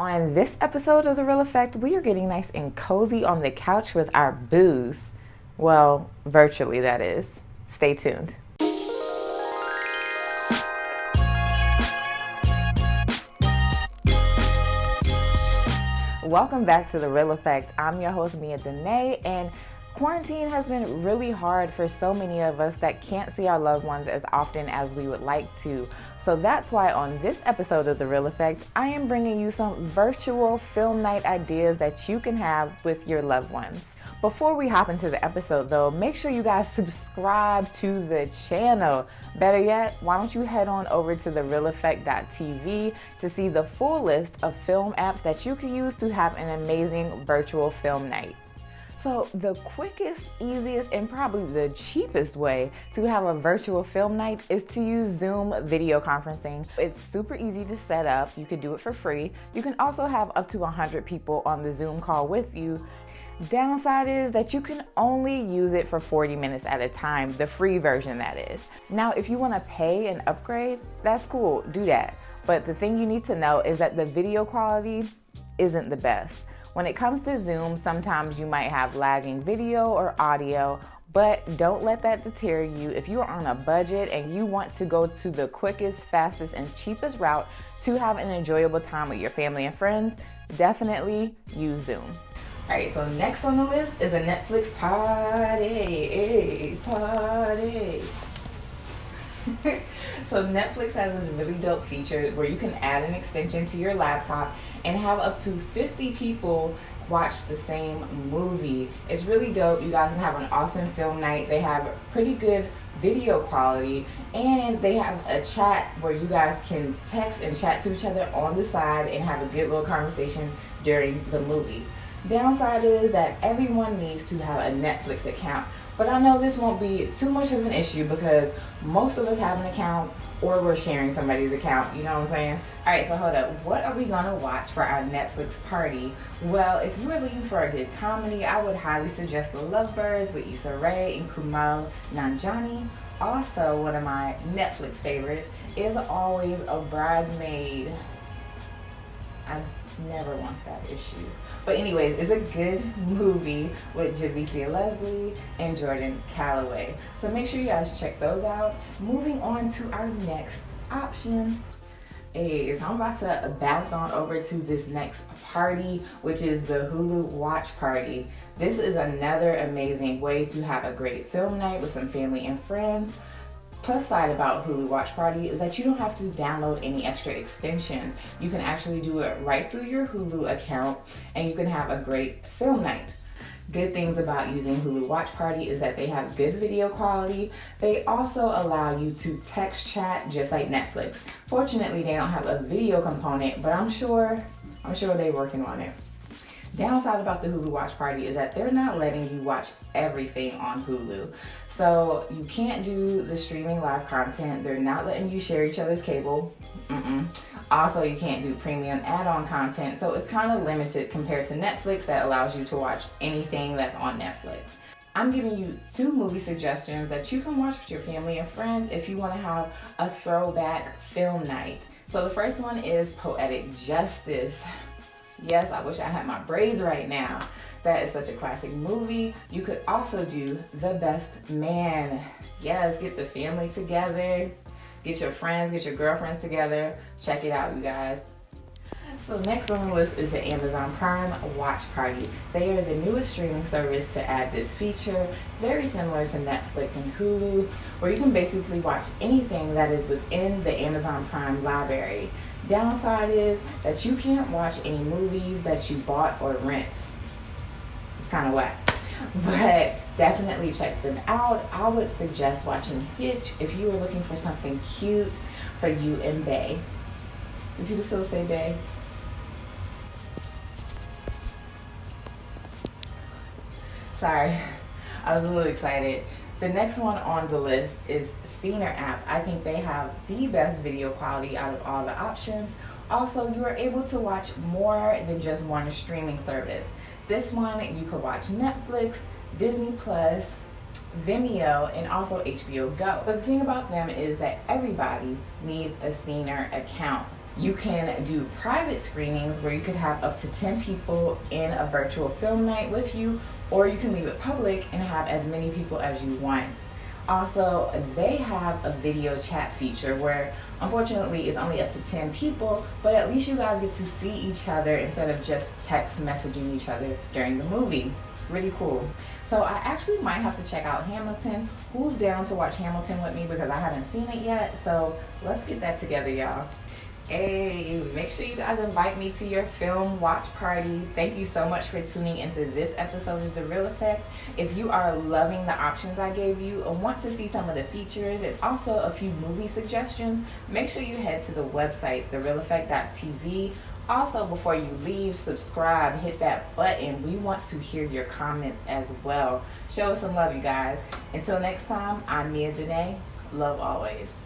On this episode of The Real Effect, we are getting nice and cozy on the couch with our booze. Well, virtually, that is. Stay tuned. Welcome back to The Real Effect. I'm your host, Mia Danae, and quarantine has been really hard for so many of us that can't see our loved ones as often as we would like to. So that's why on this episode of The Real Effect, I am bringing you some virtual film night ideas that you can have with your loved ones. Before we hop into the episode though, make sure you guys subscribe to the channel. Better yet, why don't you head on over to therealeffect.tv to see the full list of film apps that you can use to have an amazing virtual film night. So the quickest, easiest, and probably the cheapest way to have a virtual film night is to use Zoom video conferencing. It's super easy to set up. You can do it for free. You can also have up to 100 people on the Zoom call with you. Downside is that you can only use it for 40 minutes at a time, the free version that is. Now, if you want to pay and upgrade, that's cool, do that. But the thing you need to know is that the video quality isn't the best. When it comes to Zoom, sometimes you might have lagging video or audio, but don't let that deter you. If you are on a budget and you want to go to the quickest, fastest, and cheapest route to have an enjoyable time with your family and friends, definitely use Zoom. All right, so next on the list is a Netflix party. So Netflix has this really dope feature where you can add an extension to your laptop and have up to 50 people watch the same movie. It's really dope. You guys can have an awesome film night. They have pretty good video quality, and they have a chat where you guys can text and chat to each other on the side and have a good little conversation during the movie. Downside is that everyone needs to have a Netflix account, but I know this won't be too much of an issue because most of us have an account or we're sharing somebody's account, you know what I'm saying? All right, so hold up. What are we gonna watch for our Netflix party? Well, if you are looking for a good comedy, I would highly suggest The Lovebirds with Issa Rae and Kumail Nanjiani. Also, one of my Netflix favorites is always A Bridesmaid. I never want that issue. But anyways, it's a good movie with Javicia Leslie and Jordan Calloway. So make sure you guys check those out. Moving on to our next option. Hey, so I'm about to bounce on over to this next party, which is the Hulu Watch Party. This is another amazing way to have a great film night with some family and friends. Plus side about Hulu Watch Party is that you don't have to download any extra extensions. You can actually do it right through your Hulu account and you can have a great film night. Good things about using Hulu Watch Party is that they have good video quality. They also allow you to text chat just like Netflix. Fortunately, they don't have a video component, but I'm sure they're working on it. Downside about the Hulu Watch Party is that they're not letting you watch everything on Hulu. So you can't do the streaming live content. They're not letting you share each other's cable. Also, you can't do premium add-on content. So it's kind of limited compared to Netflix that allows you to watch anything that's on Netflix. I'm giving you 2 movie suggestions that you can watch with your family and friends if you want to have a throwback film night. So the first one is Poetic Justice. Yes, I wish I had my braids right now. That is such a classic movie. You could also do The Best Man. Yes, get the family together, get your friends, get your girlfriends together. Check it out, you guys. So next on the list is the Amazon Prime Watch Party. They are the newest streaming service to add this feature, very similar to Netflix and Hulu, where you can basically watch anything that is within the Amazon Prime library. Downside is that you can't watch any movies that you bought or rent. It's kind of whack, but definitely check them out. I would suggest watching Hitch if you are looking for something cute for you and Bae. Do people still say Bae? Sorry, I was a little excited. The next one on the list is Scener app. I think they have the best video quality out of all the options. Also, you are able to watch more than just one streaming service. This one, you could watch Netflix, Disney Plus, Vimeo, and also HBO Go. But the thing about them is that everybody needs a Scener account. You can do private screenings where you could have up to 10 people in a virtual film night with you, or you can leave it public and have as many people as you want. Also, they have a video chat feature where unfortunately it's only up to 10 people, but at least you guys get to see each other instead of just text messaging each other during the movie. Really cool. So I actually might have to check out Hamilton. Who's down to watch Hamilton with me, because I haven't seen it yet? So let's get that together, y'all. Hey, make sure you guys invite me to your film watch party. Thank you so much for tuning into this episode of The Real Effect. If you are loving the options I gave you and want to see some of the features and also a few movie suggestions, make sure you head to the website, therealeffect.tv. Also, before you leave, subscribe, hit that button. We want to hear your comments as well. Show us some love, you guys. Until next time, I'm Mia Danae. Love always.